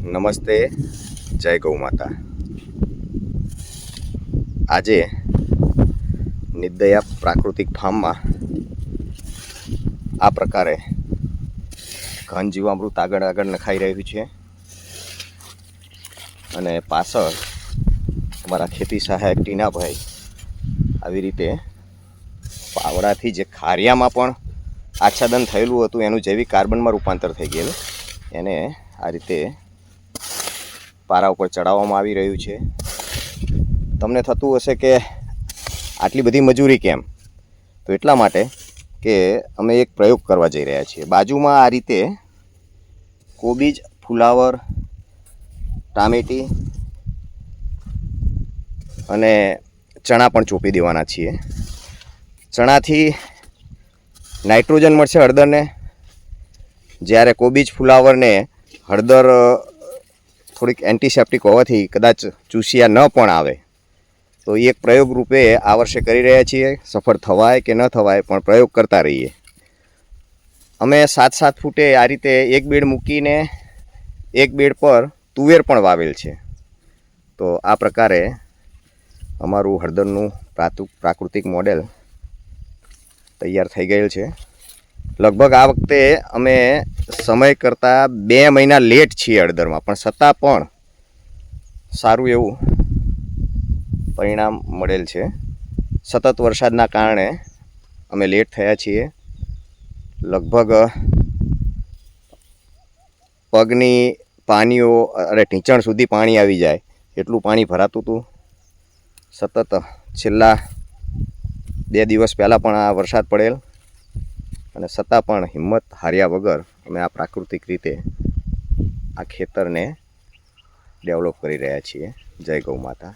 નમસ્તે, જય ગૌ માતા। આજે નિર્દયા પ્રાકૃતિક ફાર્મમાં આ પ્રકારે ઘન જીવામૃત આગળ નખાઈ રહ્યું છે અને પાછળ અમારા ખેતી સહાયક ટીનાભાઈ આવી રીતે પાવડાથી જે ખારિયામાં પણ આચ્છાદન થયેલું હતું એનું જૈવિક કાર્બનમાં રૂપાંતર થઈ ગયેલું એને આ રીતે પારા ઉપર ચડાવવામાં આવી રહ્યું છે। તમને થતું હશે કે આટલી બધી મજૂરી કેમ? તો એટલા માટે કે અમે એક પ્રયોગ કરવા જઈ રહ્યા છીએ। બાજુમાં આ રીતે કોબીજ, ફુલાવર, ટામેટી અને ચણા પણ ચોપી દેવાના છીએ। ચણાથી નાઇટ્રોજન મળશે હળદરને, જ્યારે કોબીજ, ફુલાવરને હળદર થોડીક એન્ટિસેપ્ટિક હોવાથી કદાચ ચૂસિયા ન પણ આવે। તો એક પ્રયોગ રૂપે આ વર્ષે કરી રહ્યા છીએ। સફળ થવાય કે ન થવાય પણ પ્રયોગ કરતા રહીએ। અમે 7-7 ફૂટે આ રીતે એક બેડ મૂકીને એક બેડ પર તુવેર પણ વાવેલ છે। તો આ પ્રકારે અમારું હળદરનું પ્રાકૃતિક મોડેલ તૈયાર થઈ ગયેલ છે। લગભગ આ વખતે અમે સમય કરતાં 2 મહિના લેટ છીએ હળદરમાં, પણ છતાં પણ સારું એવું પરિણામ મળેલ છે। સતત વરસાદના કારણે અમે લેટ થયા છીએ। લગભગ પગની પાનીઓ ઢીંચણ સુધી પાણી આવી જાય એટલું પાણી ભરાતું હતું। સતત છેલ્લા 2 દિવસ પહેલાં પણ આ વરસાદ પડેલ અને છતાં પણ હિંમત હાર્યા વગર અમે આ પ્રાકૃતિક રીતે આ ખેતરને ડેવલપ કરી રહ્યા છીએ। જય ગૌ માતા।